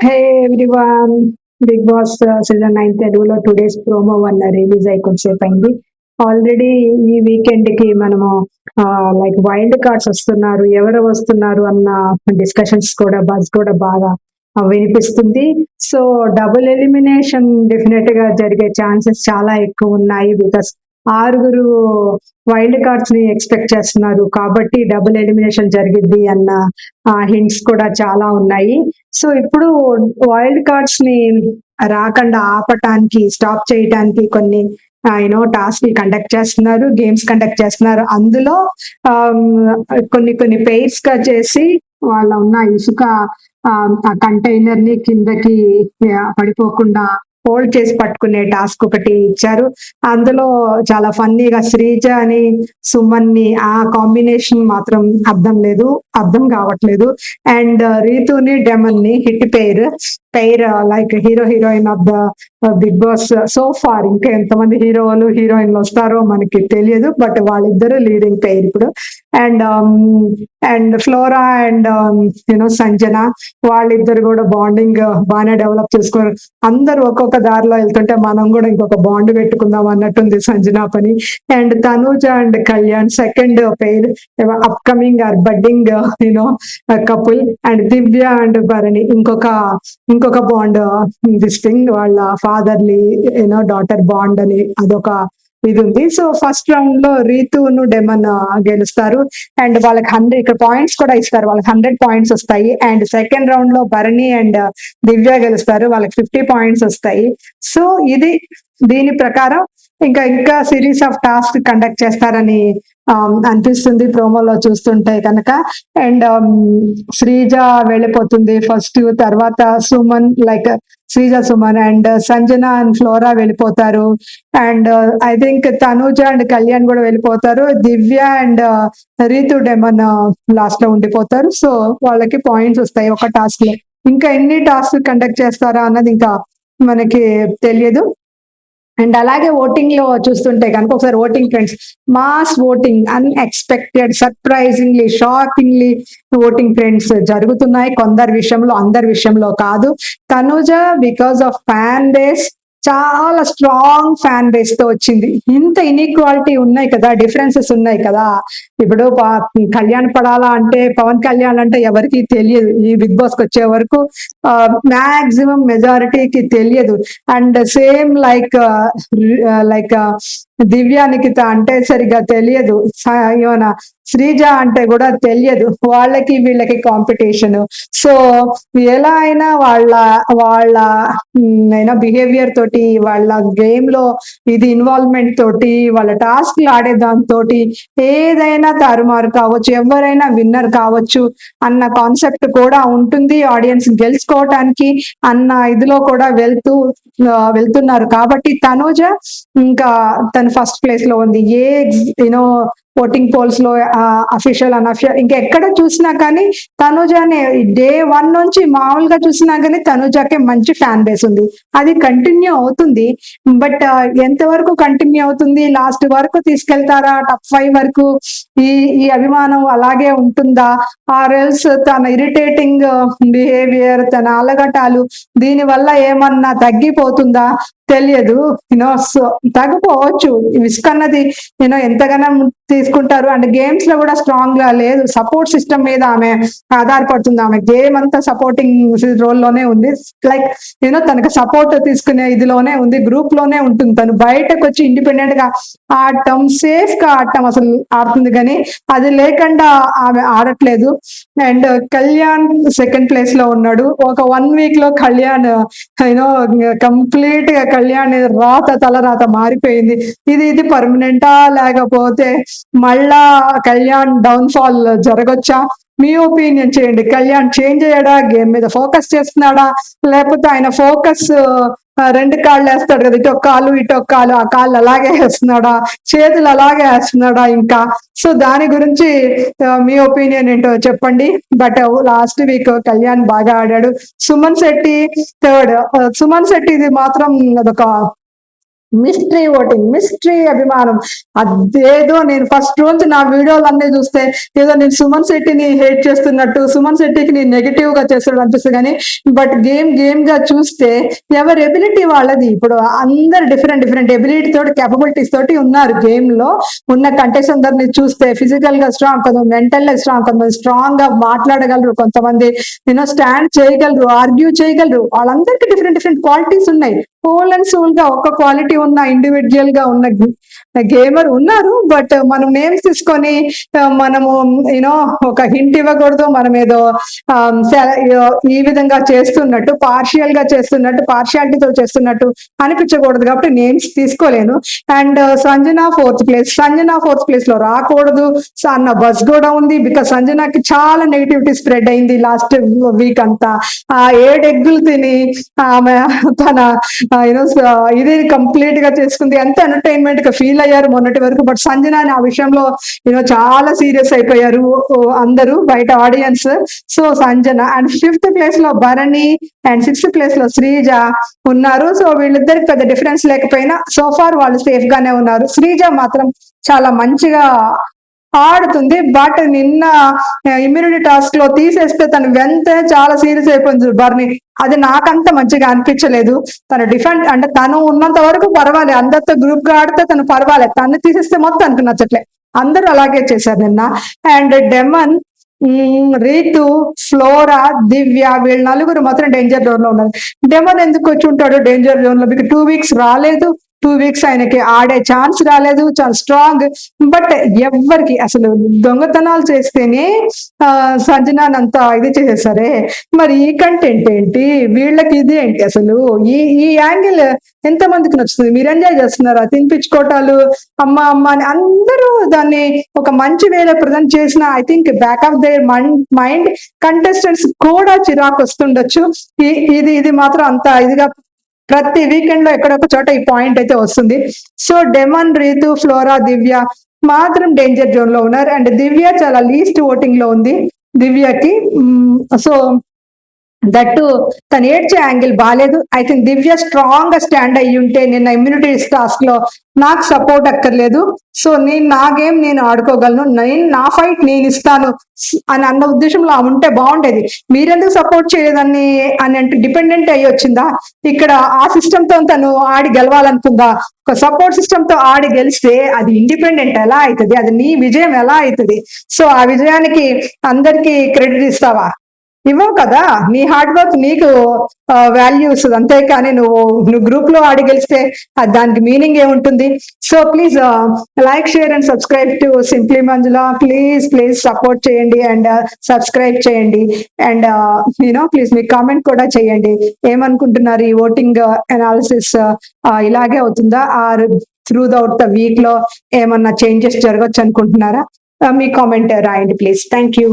హే everyone, big boss season 9 తెలుగులో 2 days promo 1 release అయ్యి కొంచెంసేపు అయింది. ఆల్రెడీ ఈ వీకెండ్ కి మనము లైక్ వైల్డ్ కార్డ్స్ వస్తున్నారు, ఎవరు వస్తున్నారు అన్న డిస్కషన్స్ కూడా బజ్ కూడా బాగా వినిపిస్తుంది. సో డబుల్ ఎలిమినేషన్ డెఫినెట్ గా జరిగే ఛాన్సెస్ చాలా ఎక్కువ ఉన్నాయి. బికాస్ ఆరుగురు వైల్డ్ కార్డ్స్ ని ఎక్స్పెక్ట్ చేస్తున్నారు కాబట్టి డబుల్ ఎలిమినేషన్ జరిగిద్ది అన్న హింట్స్ కూడా చాలా ఉన్నాయి. సో ఇప్పుడు వైల్డ్ కార్డ్స్ ని రాకుండా ఆపటానికి, స్టాప్ చేయటానికి కొన్ని టాస్క్ కండక్ట్ చేస్తున్నారు, గేమ్స్ కండక్ట్ చేస్తున్నారు. అందులో ఆమ్, కొన్ని కొన్ని పెయిర్స్ గా చేసి వాళ్ళ ఉన్న ఇసుక ఆ కంటైనర్ ని కిందకి పడిపోకుండా హోల్డ్ చేసి పట్టుకునే టాస్క్ ఒకటి ఇచ్చారు. అందులో చాలా ఫన్నీగా శ్రీజ అని సుమన్ ని ఆ కాంబినేషన్ మాత్రం అర్థం కావట్లేదు. అండ్ రీతుని డెమన్ ని hit pair like hero heroine of the big boss so far. ఇంకా ఎంతమంది హీరోలు హీరోయిన్లు వస్తారో మనకి తెలియదు, బట్ వాళ్ళిద్దరు లీడింగ్ పెయిర్ ఇప్పుడు. And and Flora and Sanjana, వాళ్ళిద్దరు కూడా బాండింగ్ బాగానే డెవలప్ చేసుకోరు. అందరూ ఒక్కొక్క దారిలో వెళ్తుంటే మనం కూడా ఇంకొక బాండ్ పెట్టుకుందాం అన్నట్టుంది సంజన పని. And Tanuja and Kalyan second pair, upcoming or budding couple. And Divya and Bharani ఇంకొక బాండ్, దిస్ థింగ్ వాళ్ళ ఫాదర్లీ డాటర్ బాండ్ అని అదొక ఇది ఉంది. సో ఫస్ట్ రౌండ్ లో రీతును డెమన్ గెలుస్తారు. అండ్ వాళ్ళకి 100 ఇక్కడ పాయింట్స్ కూడా ఇస్తారు, వాళ్ళకి 100 పాయింట్స్ వస్తాయి. అండ్ సెకండ్ రౌండ్ లో భరణి అండ్ దివ్య గెలుస్తారు, వాళ్ళకి 50 పాయింట్స్ వస్తాయి. సో ఇది దీని ప్రకారం ఇంకా సిరీస్ ఆఫ్ టాస్క్ కండక్ట్ చేస్తారని అనిపిస్తుంది ప్రోమోలో చూస్తుంటే కనుక. అండ్ శ్రీజ వెళ్ళిపోతుంది ఫస్ట్, తర్వాత Suman, like Sreeja Suman and Sanjana and Flora వెళ్ళిపోతారు. And I think Tanuja and Kalyan కూడా వెళ్ళిపోతారు. Divya and Ritu Demon last లో ఉండిపోతారు. సో వాళ్ళకి పాయింట్స్ వస్తాయి ఒక టాస్క్ లో. ఇంకా ఎన్ని టాస్క్ కండక్ట్ చేస్తారా అన్నది ఇంకా మనకి తెలియదు. అండ్ అలాగే ఓటింగ్ లో చూస్తుంటే కనుక ఒకసారి voting trends, mass voting, unexpected, surprisingly, shockingly voting trends జరుగుతున్నాయి. కొందరి విషయంలో, అందరి విషయంలో కాదు. Tanuja because of fan base, చాలా స్ట్రాంగ్ ఫ్యాన్ బేస్ తో వచ్చింది. ఇంత ఇన్ఈక్వాలిటీ ఉన్నాయి కదా, డిఫరెన్సెస్ ఉన్నాయి కదా. ఇప్పుడు కళ్యాణ్ పడాలా అంటే, పవన్ కళ్యాణ్ అంటే ఎవరికి తెలియదు ఈ బిగ్ బాస్ కి వచ్చే వరకు. మాక్సిమం మెజారిటీకి తెలియదు. అండ్ సేమ్ లైక్ దివ్య నిఖిత అంటే సరిగ్గా తెలియదు. ఏమన్నా శ్రీజ అంటే కూడా తెలియదు. వాళ్ళకి వీళ్ళకి కాంపిటీషన్. సో ఎలా అయినా వాళ్ళ వాళ్ళ బిహేవియర్ తోటి, వాళ్ళ గేమ్ లో ఇది ఇన్వాల్వ్మెంట్ తోటి, వాళ్ళ టాస్క్ ఆడే దాంతోటి ఏదైనా తారుమారు కావచ్చు, ఎవరైనా విన్నర్ కావచ్చు అన్న కాన్సెప్ట్ కూడా ఉంటుంది. ఆడియన్స్ గెలుచుకోవటానికి అన్న ఇదిలో కూడా వెళ్తున్నారు కాబట్టి తనూజ ఇంకా తను ఫస్ట్ ప్లేస్ లో ఉంది. యూనో ఓటింగ్ పోల్స్ లో అఫీషియల్ అనఫిషియల్ ఇంకా ఎక్కడ చూసినా కానీ తనుజానే డే 1 నుంచి మామూలుగా చూసినా కానీ తనుజాకే మంచి ఫ్యాన్ బేస్ ఉంది. అది కంటిన్యూ అవుతుంది. బట్ ఎంతవరకు కంటిన్యూ అవుతుంది, లాస్ట్ వరకు తీసుకెళ్తారా, టాప్ 5 వరకు ఈ ఈ అభిమానం అలాగే ఉంటుందా, ఆర్ ఎల్స్ తన ఇరిటేటింగ్ బిహేవియర్, తన అలగటాలు దీని వల్ల ఏమన్నా తగ్గిపోతుందా తెలియదు. సో తగ్గిపోవచ్చు. విసుక్ అన్నది ఎంతగానో తీసుకుంటారు. అండ్ గేమ్స్ లో కూడా స్ట్రాంగ్ గా లేదు, సపోర్ట్ సిస్టమ్ మీద ఆమె ఆధారపడుతుంది. ఆమె గేమ్ అంతా సపోర్టింగ్ రోల్ లోనే ఉంది. లైక్ తనకు సపోర్ట్ తీసుకునే ఇదిలోనే ఉంది, గ్రూప్ లోనే ఉంటుంది. తను బయటకు వచ్చి ఇండిపెండెంట్ గా ఆడటం, సేఫ్ గా ఆడటం అసలు ఆడుతుంది, కానీ అది లేకుండా ఆమె ఆడట్లేదు. అండ్ కళ్యాణ్ సెకండ్ ప్లేస్ లో ఉన్నాడు. ఒక 1 వీక్ లో కళ్యాణ్ కంప్లీట్ గా కళ్యాణ్ తలరాత మారిపోయింది. ఇది పర్మనెంటా, లేకపోతే మళ్ళా కళ్యాణ్ డౌన్ ఫాల్ జరగొచ్చా? మీ ఒపీనియన్ చేయండి. కళ్యాణ్ చేంజ్ అయ్యాడా, గేమ్ మీద ఫోకస్ చేస్తున్నాడా, లేకపోతే ఆయన ఫోకస్ 2 కాళ్ళు వేస్తాడు కదా, ఇటు ఒక కాలు ఇటు ఒక కాలు, ఆ కాళ్ళు అలాగే వేస్తున్నాడా, చేతులు అలాగే వేస్తున్నాడా ఇంకా? సో దాని గురించి మీ ఒపీనియన్ ఏంటో చెప్పండి. బట్ లాస్ట్ వీక్ కళ్యాణ్ బాగా ఆడాడు. సుమన్ శెట్టి థర్డ్. సుమన్ శెట్టి ఇది మాత్రం అదొక మిస్టరీ అభిమానం. అదేదో నేను ఫస్ట్ రోజు నా వీడియోలన్నీ చూస్తే ఏదో నేను సుమన్ శెట్టిని హేట్ చేస్తున్నట్టు, సుమన్ శెట్టికి నేను నెగెటివ్ గా చేస్తున్నట్టు అనిపిస్తుంది కానీ, బట్ గేమ్ గా చూస్తే ఎవరి ఎబిలిటీ వాళ్ళది. ఇప్పుడు అందరు డిఫరెంట్ డిఫరెంట్ ఎబిలిటీ తోటి, కేపబిలిటీస్ తోటి ఉన్నారు గేమ్ లో. ఉన్న కంటెస్ట్ అందరిని చూస్తే ఫిజికల్ గా స్ట్రాంగ్, కొంతమంది మెంటల్ గా స్ట్రాంగ్, కొంతమంది స్ట్రాంగ్ గా మాట్లాడగలరు, కొంతమంది స్టాండ్ చేయగలరు, ఆర్గ్యూ చేయగలరు. వాళ్ళందరికీ డిఫరెంట్ డిఫరెంట్ క్వాలిటీస్ ఉన్నాయి. హోల్ అండ్ సోల్ గా ఒక క్వాలిటీ ఉన్న ఇండివిజువల్ గా ఉన్న గేమర్ ఉన్నారు. బట్ మనం నేమ్స్ తీసుకొని మనము యూనో ఒక హింట్ ఇవ్వకూడదు. మనం ఏదో ఈ విధంగా చేస్తున్నట్టు, పార్షియల్ గా చేస్తున్నట్టు, పార్షియాలిటీతో చేస్తున్నట్టు అనిపించకూడదు కాబట్టి నేమ్స్ తీసుకోలేను. అండ్ సంజన ఫోర్త్ ప్లేస్ లో రాకూడదు అన్న బస్ కూడా ఉంది. బికాస్ సంజనాకి చాలా నెగిటివిటీ స్ప్రెడ్ అయింది లాస్ట్ వీక్ అంతా. ఆ 7 ఎగ్గులు తిని ఆమె తన ఇది కంప్లీట్ గా చేసుకుంది. ఎంత ఎంటర్టైన్మెంట్ గా ఫీల్ అయ్యారు మొన్నటి వరకు. బట్ సంజన ఆ విషయంలో చాలా సీరియస్ అయిపోయారు అందరూ బయట audience. So Sanjana and 5th place లో భరణి అండ్ 6th ప్లేస్ లో శ్రీజ ఉన్నారు. సో వీళ్ళిద్దరికి పెద్ద డిఫరెన్స్ లేకపోయినా సో ఫార్ వాళ్ళు సేఫ్ గానే ఉన్నారు. శ్రీజ మాత్రం చాలా మంచిగా ఆడుతుంది. బట్ నిన్న ఇమ్యూనిటీ టాస్క్ లో తీసేస్తే తను వెంటనే చాలా సీరియస్ అయిపోయింది బర్ని. అది నాకంత మంచిగా అనిపించలేదు. తను డిఫెండ్ అంటే తను ఉన్నంత వరకు పర్వాలేదు, అందరితో గ్రూప్ గా ఆడితే తను పర్వాలేదు. తను తీసేస్తే మొత్తం తనకు నచ్చట్లే. అందరూ అలాగే చేశారు నిన్న. అండ్ డెమన్, రీతు, ఫ్లోరా, దివ్య వీళ్ళ నలుగురు మాత్రం డేంజర్ జోన్ లో ఉన్నారు. డెమన్ ఎందుకు వచ్చి ఉంటాడు డేంజర్ జోన్ లో? మీకు 2 వీక్స్ రాలేదు, 2 వీక్స్ ఆయనకి ఆడే ఛాన్స్ రాలేదు. చాలా స్ట్రాంగ్. బట్ ఎవ్వరికి అసలు దొంగతనాలు చేస్తేనే సంజనాన్ అంతా ఇది చేసేసరే, మరి ఈ కంటెంట్ ఏంటి, వీళ్ళకి ఇది ఏంటి అసలు? ఈ యాంగిల్ ఎంత మందికి నచ్చుతుంది? మీరు ఎంజాయ్ చేస్తున్నారా? తినిపించుకోవటాలు, అమ్మ అమ్మ అని అందరూ దాన్ని ఒక మంచి వేలో ప్రజెంట్ చేసిన I think back of their mind contestants కూడా చిరాకు వస్తుండొచ్చు. ఇది మాత్రం అంత ఇదిగా ప్రతి వీకెండ్ లో ఎక్కడొక చోట ఈ పాయింట్ అయితే వస్తుంది. సో డెమన్, రీతు, ఫ్లోరా, దివ్య మాత్రం డేంజర్ జోన్ లో ఉన్నారు. అండ్ దివ్య చాలా లీస్ట్ ఓటింగ్ లో ఉంది. దివ్యకి సో దట్టు తను ఏడ్చే యాంగిల్ బాగాలేదు. ఐ థింక్ దివ్య స్ట్రాంగ్ గా స్టాండ్ అయ్యి ఉంటే నిన్న ఇమ్యూనిటీ టాస్క్ లో నాకు సపోర్ట్ అక్కర్లేదు, సో నేను నా గేమ్ నేను ఆడుకోగలను, నేను నా ఫైట్ నేను ఇస్తాను అని అన్న ఉద్దేశంలో ఉంటే బాగుండేది. మీరెందుకు సపోర్ట్ చేయదని అని అంటే డిపెండెంట్ అయ్యి వచ్చిందా? ఇక్కడ ఆ సిస్టమ్ తో తను ఆడి గెలవాలనుకుందా? ఒక సపోర్ట్ సిస్టమ్ తో ఆడి గెలిస్తే అది ఇండిపెండెంట్ ఎలా అవుతుంది? అది నీ విజయం ఎలా అవుతుంది? సో ఆ విజయానికి అందరికి క్రెడిట్ ఇస్తావా? ఇవ్వవు కదా. నీ హార్డ్ వర్క్ నీకు వాల్యూ ఇస్తుంది, అంతేకాని నువ్వు గ్రూప్ లో ఆడి గెలిస్తే దానికి మీనింగ్ ఏముంటుంది? So please like, share and subscribe to simply Manjula. Please support చేయండి అండ్ సబ్స్క్రైబ్ చేయండి. అండ్ ప్లీజ్ మీ కామెంట్ కూడా చేయండి. ఏమనుకుంటున్నారు? ఈ ఓటింగ్ అనాలిసిస్ ఇలాగే అవుతుందా, or through out the week లో ఏమన్నా చేంజెస్ జరగచ్చు అనుకుంటున్నారా? మీ కామెంట్ రాయండి ప్లీజ్. Thank you.